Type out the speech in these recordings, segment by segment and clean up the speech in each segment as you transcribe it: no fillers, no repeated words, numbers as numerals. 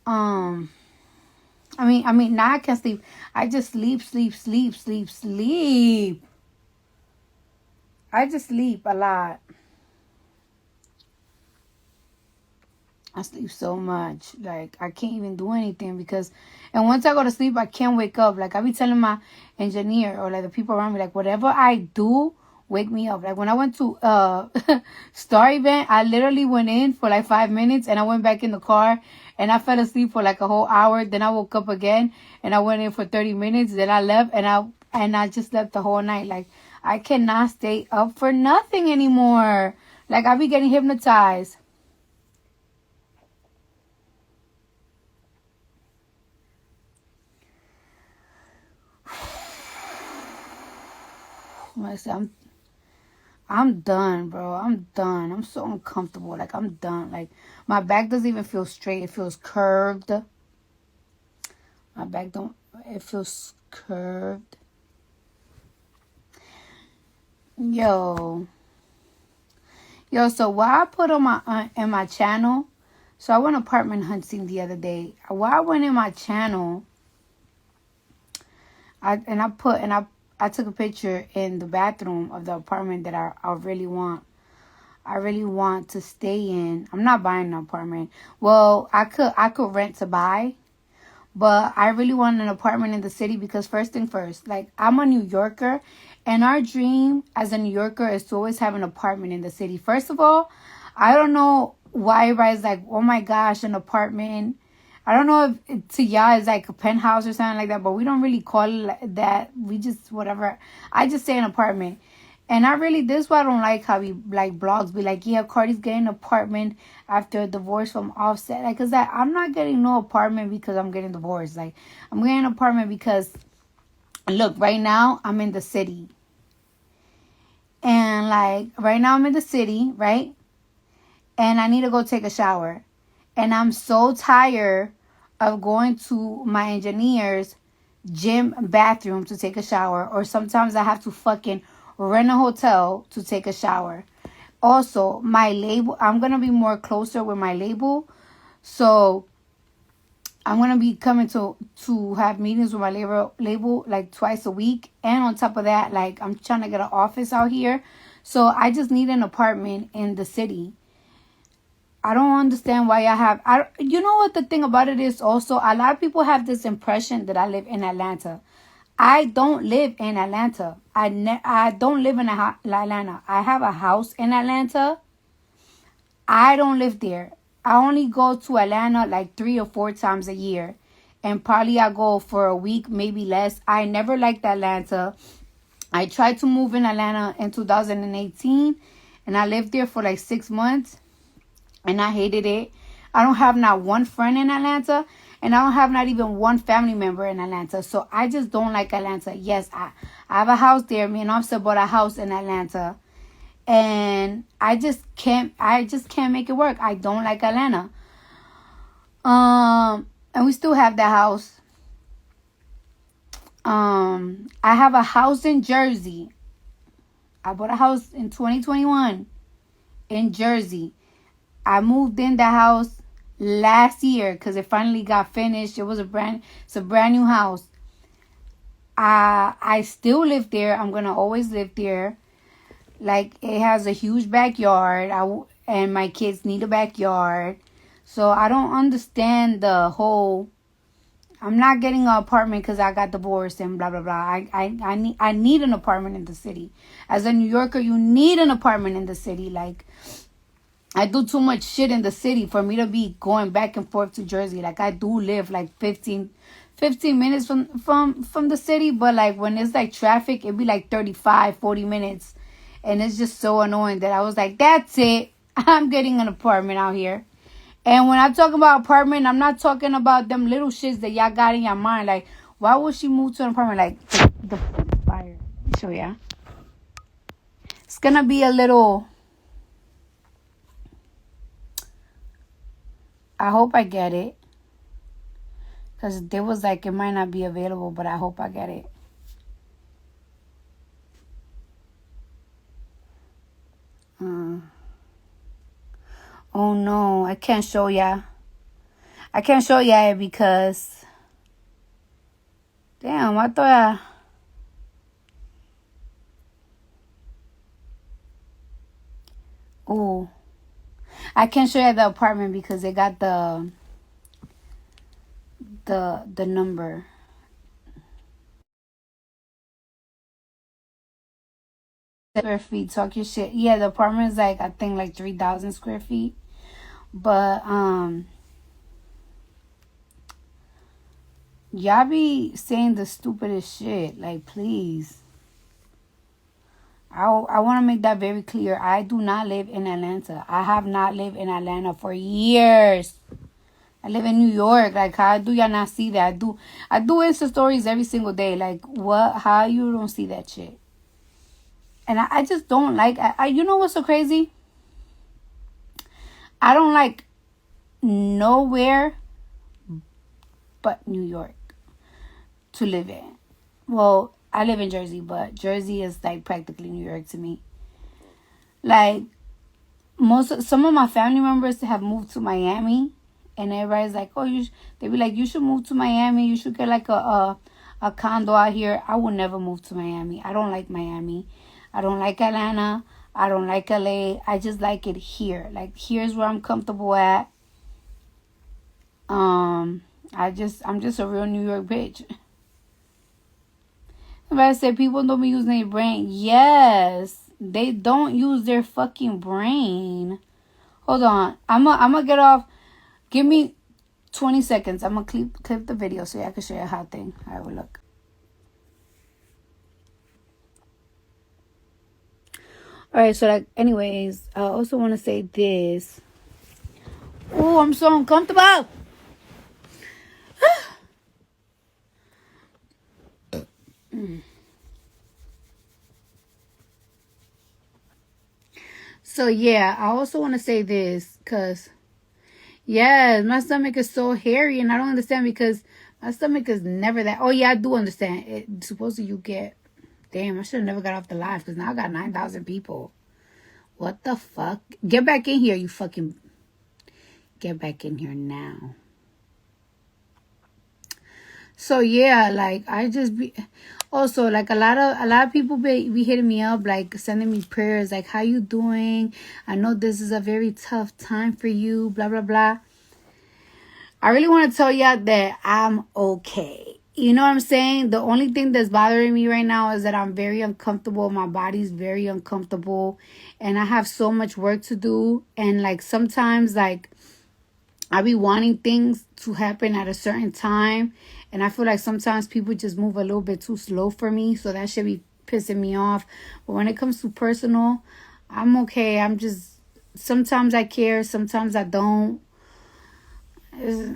Um, I mean, now I can't sleep. I just sleep, sleep, sleep, sleep, sleep. I just sleep a lot. I sleep so much. Like, I can't even do anything because, and once I go to sleep, I can't wake up. Like, I be telling my engineer or like the people around me, like, whatever I do, wake me up. Like, when I went to Star event, I literally went in for like 5 minutes and I went back in the car and I fell asleep for like a whole hour. Then I woke up again and I went in for 30 minutes. Then I left and I just slept the whole night. Like, I cannot stay up for nothing anymore. Like, I be getting hypnotized. I'm done, bro. I'm done. I'm so uncomfortable. Like, I'm done. Like, my back doesn't even feel straight. It feels curved. My back don't. It feels curved. Yo, yo. So what I put on my in my channel. So I went apartment hunting the other day. While I went in my channel, I took a picture in the bathroom of the apartment that I really want. I really want to stay in. I'm not buying an apartment. Well, I could rent to buy, but I really want an apartment in the city because first thing first, like I'm a New Yorker and our dream as a New Yorker is to always have an apartment in the city. First of all, I don't know why everybody's like, "Oh my gosh, an apartment." I don't know if to y'all is like a penthouse or something like that, but we don't really call it that. We just whatever. I just say an apartment. And I really, this is why I don't like how we like blogs be like, yeah, Cardi's getting an apartment after a divorce from Offset. Like, cause I'm not getting no apartment because I'm getting divorced. Like, I'm getting an apartment because, look, right now I'm in the city, and like right now I'm in the city, right? And I need to go take a shower, and I'm so tired of going to my engineer's gym bathroom to take a shower, or sometimes I have to fucking rent a hotel to take a shower. Also, my label, I'm going to be more closer with my label. So I'm going to be coming to have meetings with my label like twice a week. And on top of that, like I'm trying to get an office out here. So I just need an apartment in the city. I don't understand why you know what the thing about it is also, a lot of people have this impression that I live in Atlanta. I don't live in Atlanta. I don't live in Atlanta. I have a house in Atlanta. I don't live there. I only go to Atlanta like 3 or 4 times a year. And probably I go for a week, maybe less. I never liked Atlanta. I tried to move in Atlanta in 2018. And I lived there for like 6 months. And I hated it. I don't have not one friend in Atlanta. And I don't have not even one family member in Atlanta. So I just don't like Atlanta. Yes, I have a house there. Me and Offset bought a house in Atlanta. And I just can't make it work. I don't like Atlanta. And we still have that house. I have a house in Jersey. I bought a house in 2021 in Jersey. I moved in the house last year because it finally got finished. It's a brand new house. I still live there. I'm gonna always live there. Like, it has a huge backyard. And my kids need a backyard. So I don't understand the whole. I'm not getting an apartment because I got divorced and blah blah blah. I need an apartment in the city. As a New Yorker, you need an apartment in the city. Like, I do too much shit in the city for me to be going back and forth to Jersey. Like, I do live like 15 minutes from the city, but like when it's like traffic, it'd be like 35, 40 minutes. And it's just so annoying that I was like, that's it. I'm getting an apartment out here. And when I'm talking about apartment, I'm not talking about them little shits that y'all got in your mind. Like, why would she move to an apartment? Like, the fire. So, yeah. It's going to be a little. I hope I get it. Because there was like, it might not be available, but I hope I get it. Oh no, I can't show ya. I can't show you it because, damn, I thought oh, I can't show you the apartment because they got the number. Square feet, talk your shit. Yeah, the apartment is like, I think like 3,000 square feet. But y'all be saying the stupidest shit. Like, please. I want to make that very clear. I do not live in Atlanta. I have not lived in Atlanta for years. I live in New York. Like, how do y'all not see that? I do Insta stories every single day. Like, what? How you don't see that shit? And I just don't like. You know what's so crazy? I don't like nowhere but New York to live in. Well, I live in Jersey, but Jersey is like practically New York to me. Like, some of my family members have moved to Miami, and everybody's like, oh, they be like, you should move to Miami. You should get like a condo out here. I would never move to Miami. I don't like Miami. I don't like Atlanta. I don't like LA. I just like it here. Like, here's where I'm comfortable at. I'm just a real New York bitch. Somebody said people don't be using their brain. Yes, they don't use their fucking brain. Hold on. I'm gonna get off. Give me 20 seconds. I'm gonna clip the video so I can show you how thing. I will look. Alright, so like, anyways, I also want to say this. Oh, I'm so uncomfortable. So yeah, I also want to say this because, yeah, my stomach is so hairy and I don't understand because my stomach is never that. Oh yeah, I do understand. Supposedly you get, damn, I should have never got off the live because now I got 9,000 people. What the fuck? Get back in here, you fucking, get back in here now. So yeah, like I just be also like a lot of people be hitting me up, like sending me prayers, like how you doing? I know this is a very tough time for you, blah blah blah. I really want to tell y'all that I'm okay. You know what I'm saying? The only thing that's bothering me right now is that I'm very uncomfortable. My body's very uncomfortable, and I have so much work to do. And like sometimes, like I be wanting things to happen at a certain time. And I feel like sometimes people just move a little bit too slow for me. So that should be pissing me off. But when it comes to personal, I'm okay. I'm just, sometimes I care, sometimes I don't. It's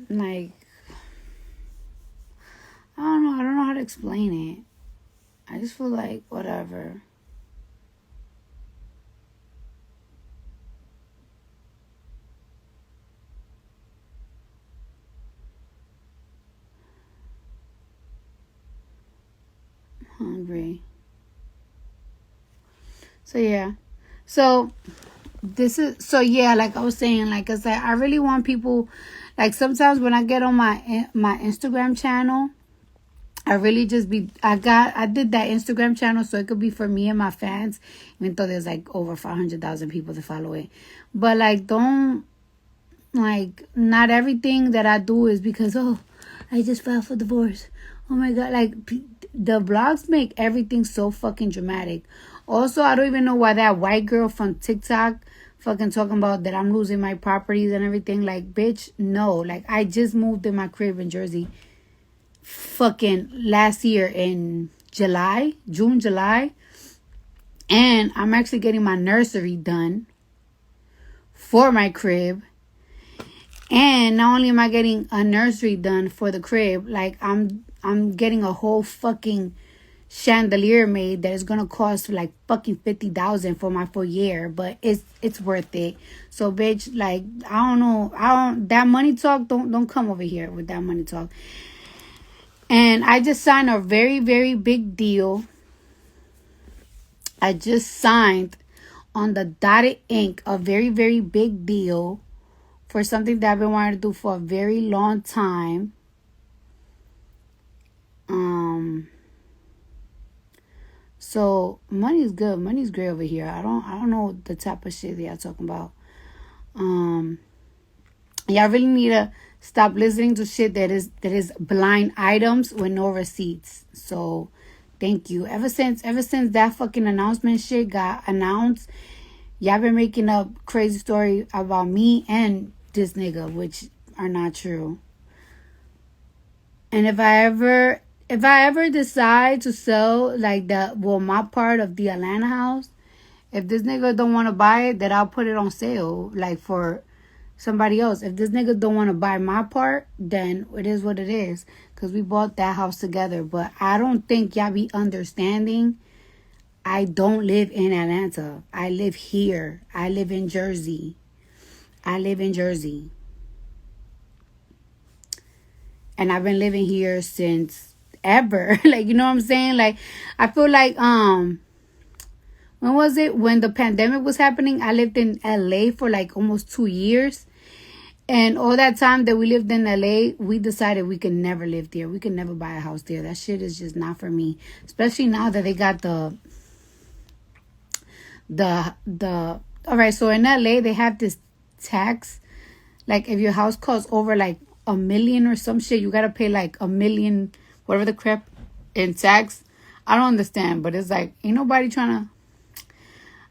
like, I don't know. I don't know how to explain it. I just feel like whatever. Hungry. So yeah. So yeah, like I was saying, like it's like I really want people, like sometimes when I get on my Instagram channel, I really just I did that Instagram channel so it could be for me and my fans, even though there's like over 500,000 people to follow it. But like don't, like not everything that I do is because, oh, I just filed for divorce. Oh my God, like the vlogs make everything so fucking dramatic. Also, I don't even know why that white girl from TikTok fucking talking about that I'm losing my properties and everything. Like, bitch, no. Like, I just moved in my crib in Jersey fucking last year in June, July. And I'm actually getting my nursery done for my crib. And not only am I getting a nursery done for the crib, like I'm getting a whole fucking chandelier made that is gonna cost like fucking 50,000 for my foyer, but it's worth it. So bitch, like I don't know, that money talk, don't come over here with that money talk. And I just signed a very, very big deal. I just signed on the dotted ink a very, very big deal for something that I've been wanting to do for a very long time. So money's good. Money's great over here. I don't know the type of shit that y'all talking about. Y'all really need to stop listening to shit that is blind items with no receipts. So thank you. Ever since that fucking announcement shit got announced, y'all been making up crazy stories about me and this nigga, which are not true. And if I ever decide to sell like my part of the Atlanta house, if this nigga don't want to buy it, then I'll put it on sale like for somebody else. If this nigga don't want to buy my part, then it is what it is, because we bought that house together. But I don't think y'all be understanding. I don't live in Atlanta. I live here. I live in Jersey. And I've been living here since ever. Like, you know what I'm saying? Like, I feel like, when was it? When the pandemic was happening, I lived in LA for like almost 2 years. And all that time that we lived in LA, we decided we could never live there. We could never buy a house there. That shit is just not for me. Especially now that they got all right, so in LA, they have this tax. Like, if your house costs over like $1 million or some shit, you gotta pay like $1 million, whatever the crap, in tax. I don't understand, but it's like, ain't nobody trying to.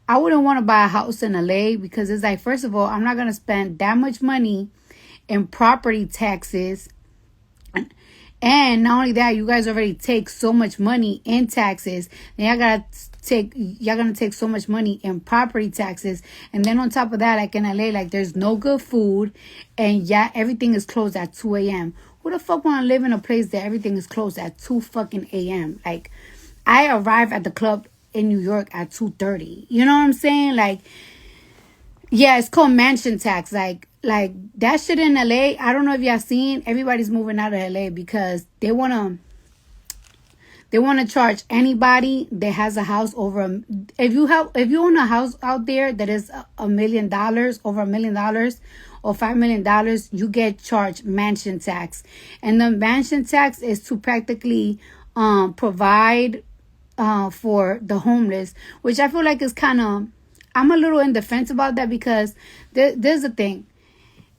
I wouldn't want to buy a house in LA because it's like, first of all, I'm not gonna spend that much money in property taxes. And not only that, you guys already take so much money in taxes. Then y'all gonna take so much money in property taxes. And then on top of that, like in LA, like there's no good food, and yeah, everything is closed at 2 a.m. Who the fuck wanna live in a place that everything is closed at 2 fucking a.m.? Like, I arrive at the club in New York at 2:30. You know what I'm saying? Like, yeah, it's called mansion tax. Like that shit in LA. I don't know if y'all seen. Everybody's moving out of LA because they wanna charge anybody that has a house over if you own a house out there that is $1 million, over $1 million, or $5 million, you get charged mansion tax. And the mansion tax is to practically provide for the homeless, which I feel like is kind of, I'm a little in defense about that, because there's a thing.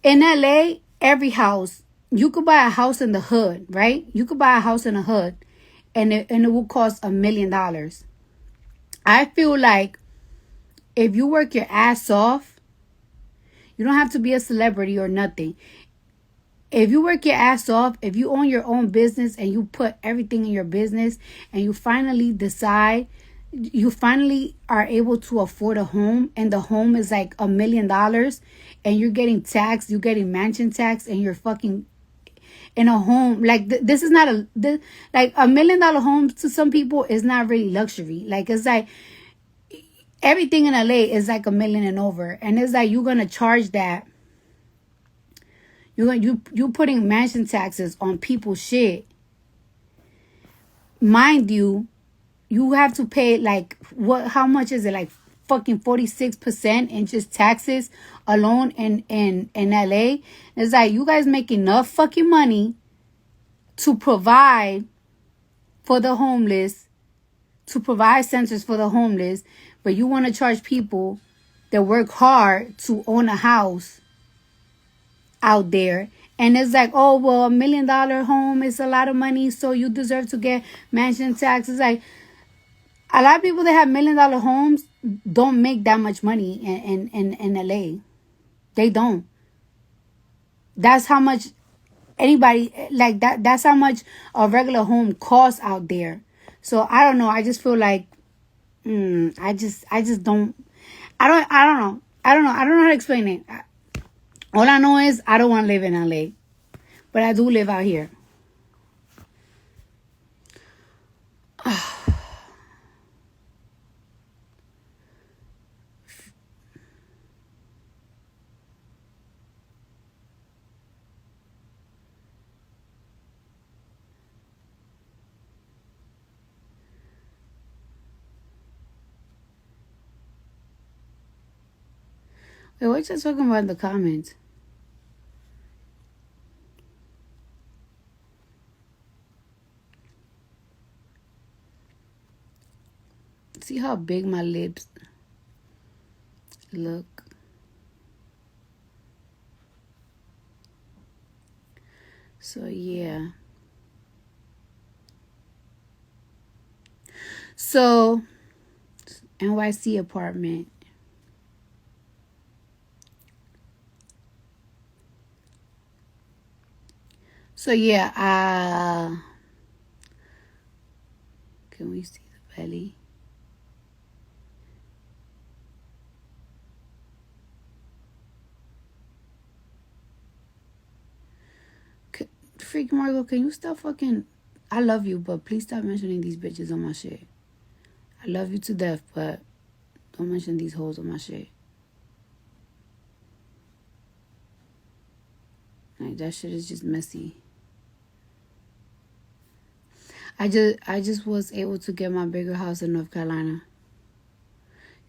In LA, every house, you could buy a house in the hood, right? You could buy a house in the hood, and it will cost $1 million. I feel like if you work your ass off, you don't have to be a celebrity or nothing. If you work your ass off, if you own your own business and you put everything in your business, and you finally decide, you finally are able to afford a home, and the home is like $1 million, and you're getting taxed, you're getting mansion tax, and you're fucking in a home. Like, this is not like $1 million home to some people is not really luxury. Like, it's like everything in LA is like $1 million and over, and it's like you're gonna charge that. You putting mansion taxes on people's shit. Mind you, you have to pay like how much is it? Like fucking 46% in just taxes alone in LA. It's like, you guys make enough fucking money to provide for the homeless, to provide centers for the homeless, but you want to charge people that work hard to own a house out there. And it's like, oh, well, $1 million home is a lot of money, so you deserve to get mansion taxes. Like, a lot of people that have $1 million homes don't make that much money in LA. They don't. That's how much anybody, like, that's how much a regular home costs out there. So I don't know. I just feel like I just don't. I don't know. I don't know how to explain it. All I know is I don't want to live in LA, but I do live out here. Wait, what you talking about in the comments? See how big my lips look? So, yeah. So, NYC apartment. So, yeah. Can we see the belly? Freak Margot, can you stop fucking... I love you, but please stop mentioning these bitches on my shit. I love you to death, but don't mention these hoes on my shit. Like, that shit is just messy. I just was able to get my bigger house in North Carolina.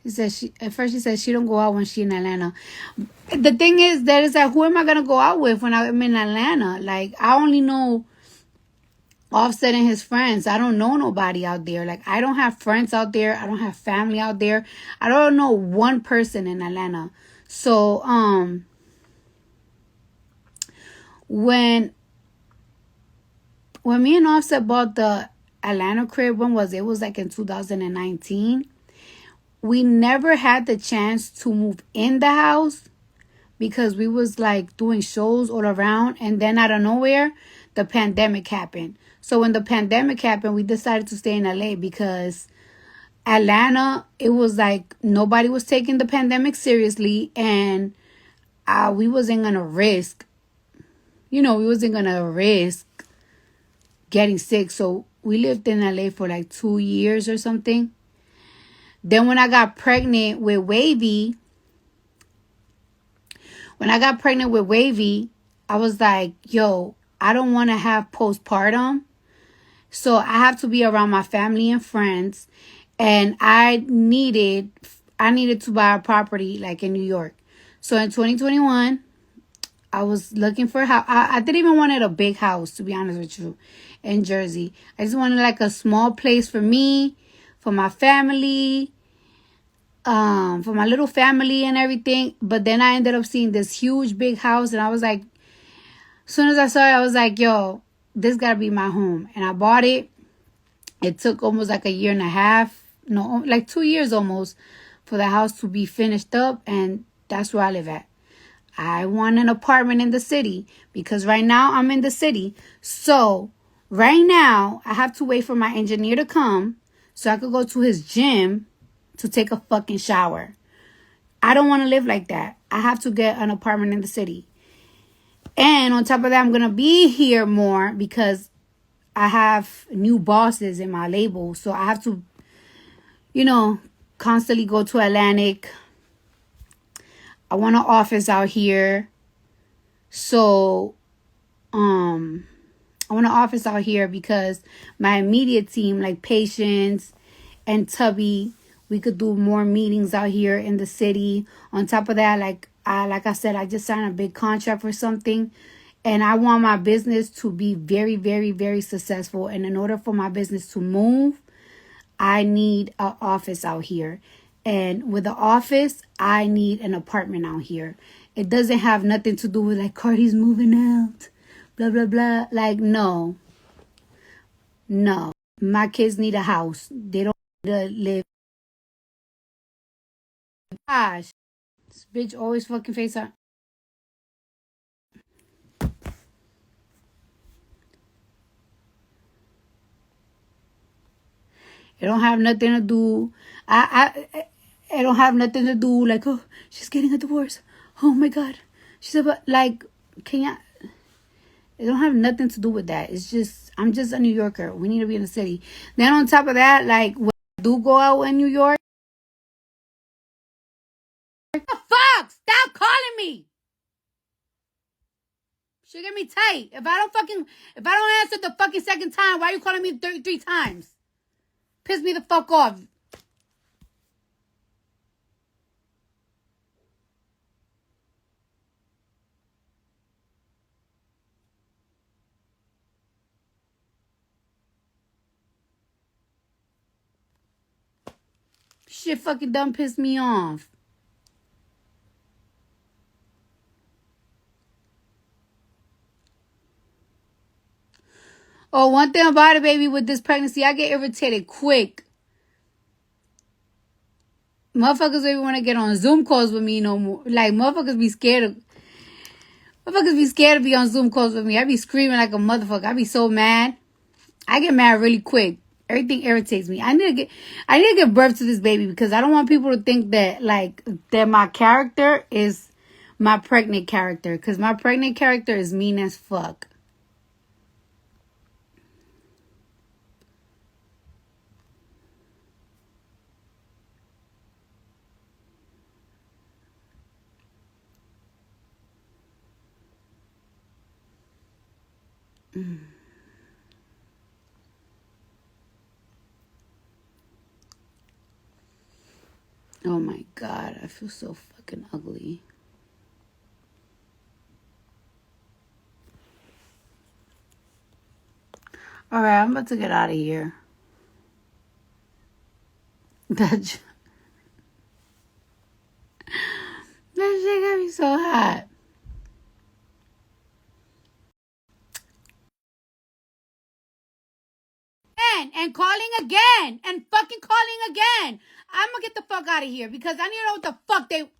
She said at first she said she don't go out when she in Atlanta. The thing is that is that who am I gonna go out with when I'm in Atlanta? Like, I only know Offset and his friends. I don't know nobody out there. Like, I don't have friends out there. I don't have family out there. I don't know one person in Atlanta. So when me and Offset bought the Atlanta crib, when was it? It was like in 2019. We never had the chance to move in the house because we was like doing shows all around, and then out of nowhere the pandemic happened. So when the pandemic happened, we decided to stay in LA because Atlanta, it was like nobody was taking the pandemic seriously, and we wasn't gonna risk, we wasn't gonna risk getting sick. So we lived in LA for like 2 years or something. Then when I got pregnant with Wavy, I was like, yo, I don't want to have postpartum. So I have to be around my family and friends. And I needed to buy a property like in New York. So in 2021, I was looking for a house. I didn't even wanted a big house, to be honest with you, in Jersey. I just wanted like a small place for me, for my family, for my little family and everything. But then I ended up seeing this huge big house, and I was like, as soon as I saw it, I was like, yo, this gotta be my home. And I bought it. It took almost like a year and a half, no, like 2 years almost, for the house to be finished up, and that's where I live at. I want an apartment in the city because right now I'm in the city. So right now I have to wait for my engineer to come so I could go to his gym to take a fucking shower. I don't want to live like that. I have to get an apartment in the city. And on top of that, I'm going to be here more because I have new bosses in my label. So I have to, constantly go to Atlantic. I want an office out here. So, I want an office out here because my immediate team, like Patience and Tubby, we could do more meetings out here in the city. On top of that, like I said, I just signed a big contract for something, and I want my business to be very, very, very successful. And in order for my business to move, I need an office out here. And with the office, I need an apartment out here. It doesn't have nothing to do with like Cardi's moving out, blah, blah, blah. Like, no. My kids need a house. They don't need to live. Gosh, this bitch always fucking face up. It don't have nothing to do. It don't have nothing to do like, oh, she's getting a divorce. Oh my God. She's about like, can you? It don't have nothing to do with that. It's just, I'm just a New Yorker. We need to be in the city. Then on top of that, like, when I do go out in New York, what the fuck? Stop calling me. She get me tight. If I don't answer the fucking second time, why are you calling me 33 times? Piss me the fuck off. Shit fucking done pissed me off. Oh, one thing about it, baby, with this pregnancy, I get irritated quick. Motherfuckers don't even want to get on Zoom calls with me no more. Like, motherfuckers be scared to be on Zoom calls with me. I be screaming like a motherfucker. I be so mad. I get mad really quick. Everything irritates me. I need to give birth to this baby because I don't want people to think that my character is my pregnant character. Because my pregnant character is mean as fuck. Oh my God, I feel so fucking ugly. Alright, I'm about to get out of here. That shit got me so hot. And calling again. And fucking calling again. I'm gonna get the fuck out of here because I need to know what the fuck they...